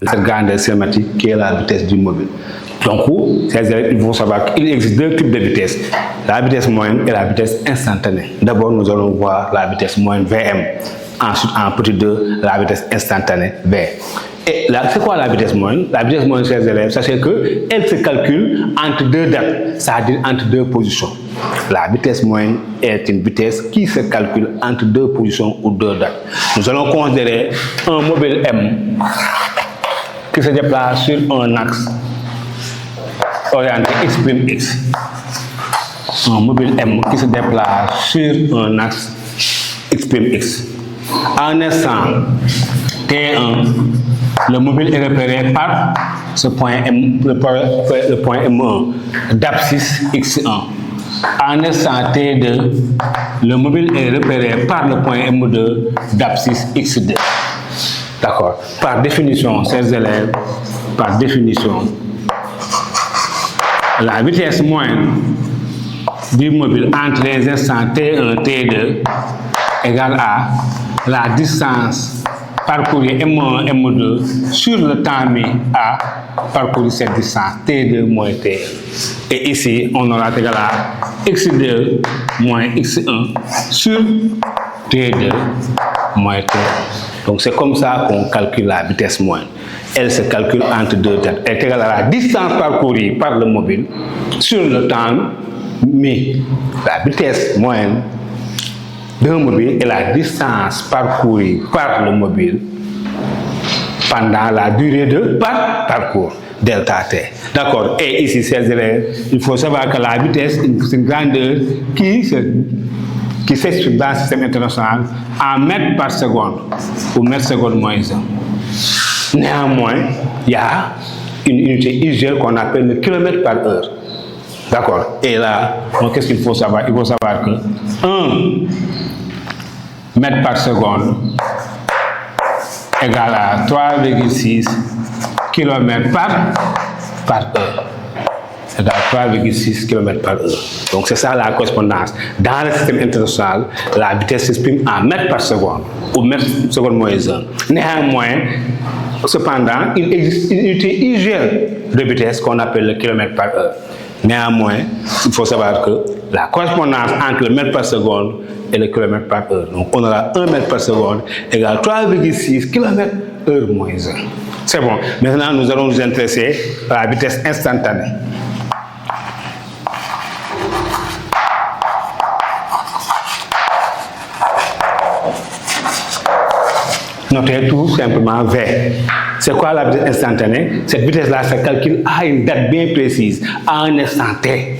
la grandeur cinématique qui est la vitesse du mobile. Donc, il faut savoir qu'il existe deux types de vitesses, la vitesse moyenne et la vitesse instantanée. D'abord, nous allons voir la vitesse moyenne VM. Ensuite, en petit 2, la vitesse instantanée V. Et c'est quoi la vitesse moyenne? La vitesse moyenne, chers élèves, sachez qu'elle se calcule entre deux dates, c'est-à-dire entre deux positions. La vitesse moyenne est une vitesse qui se calcule entre deux positions ou deux dates. Nous allons considérer un mobile M qui se déplace sur un axe orienté X'. Un mobile M qui se déplace sur un axe X'. À un instant T1, le mobile est repéré par ce point M, le point M1 d'abscisse X1. À un instant T2, le mobile est repéré par le point M2 d'abscisse X2. D'accord. Par définition, chers élèves, par définition, la vitesse moyenne du mobile entre les instants T1 et T2 égale à la distance parcourue M1, M2 sur le temps mis à parcourir cette distance T2 moins T1. Et ici, on aura égal à X2 moins X1 sur T2 moins T1. Donc c'est comme ça qu'on calcule la vitesse moyenne. Elle se calcule entre deux dates. Elle est égale à la distance parcourue par le mobile sur le temps mis. La vitesse moyenne d'un mobile est la distance parcourue par le mobile pendant la durée de parcours, delta t. D'accord. Et ici, chers élèves, il faut savoir que la vitesse, c'est une grandeur qui s'exprime dans le système international en mètres par seconde ou mètres secondes moins 1. Néanmoins, il y a une unité usuelle qu'on appelle le kilomètre par heure. D'accord. Et là, qu'est-ce qu'il faut savoir? Il faut savoir que 1 mètre par seconde égale à 3,6 km par heure. C'est à 3,6 km par heure. Donc c'est ça la correspondance. Dans le système international, la vitesse s'exprime en mètres par seconde ou mètres seconde moins 1. Néanmoins, cependant, il existe une unité usuelle de vitesse qu'on appelle le kilomètre par heure. Néanmoins, il faut savoir que la correspondance entre le mètre par seconde et le kilomètre par heure. Donc on aura 1 mètre par seconde égale 3,6 km heure moins 1. C'est bon. Maintenant, nous allons nous intéresser à la vitesse instantanée. Notez tout simplement V. C'est quoi la vitesse instantanée? Cette vitesse-là se calcule à une date bien précise, à un instant T.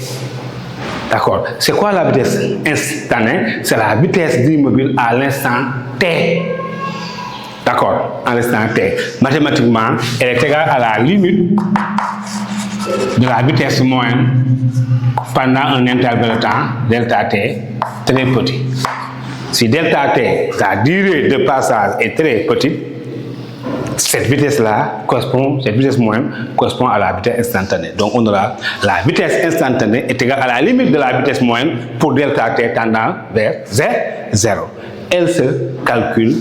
D'accord. C'est quoi la vitesse instantanée? C'est la vitesse du mobile à l'instant T. D'accord. À l'instant T. Mathématiquement, elle est égale à la limite de la vitesse moyenne pendant un intervalle de temps, delta T, très petit. Si delta T, sa durée de passage est très petite, cette vitesse-là cette vitesse moyenne correspond à la vitesse instantanée. Donc on aura la vitesse instantanée est égale à la limite de la vitesse moyenne pour delta T tendant vers 0. Elle se calcule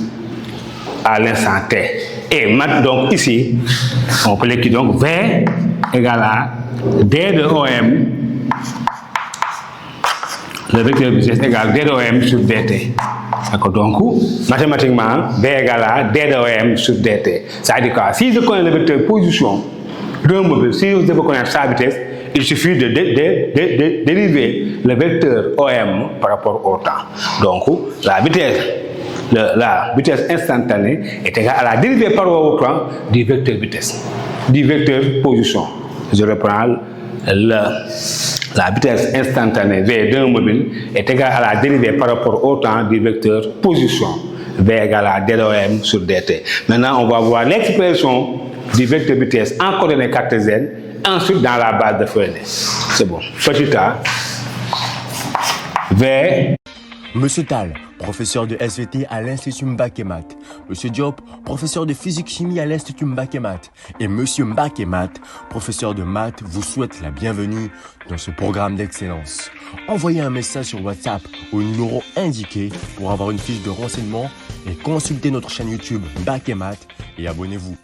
à l'instant T. Et donc ici, on peut l'écrire donc V égale à D de OM. Le vecteur vitesse égale D de OM sur DT. D'accord. Donc, mathématiquement, V égale à D de OM sur DT. Ça veut dire que si je connais le vecteur position d'un mobile, si je veux connaître sa vitesse, il suffit de dériver le vecteur OM par rapport au temps. Donc, la vitesse instantanée est égale à la dérivée par rapport au temps du vecteur vitesse, du vecteur position. Je reprends la vitesse instantanée V d'un mobile est égale à la dérivée par rapport au temps du vecteur position. V égale à D de OM sur DT. Maintenant, on va voir l'expression du vecteur vitesse en coordonnées cartésiennes, ensuite dans la base de Fourier. C'est bon. Petit a, V. Monsieur Tal, professeur de SVT à l'Institut Mbakemat. Monsieur Diop, professeur de physique-chimie à l'Institut Mbakemat. Et Monsieur Mbakemat, professeur de maths, vous souhaite la bienvenue dans ce programme d'excellence. Envoyez un message sur WhatsApp au numéro indiqué pour avoir une fiche de renseignement et consultez notre chaîne YouTube Mbakemat et abonnez-vous.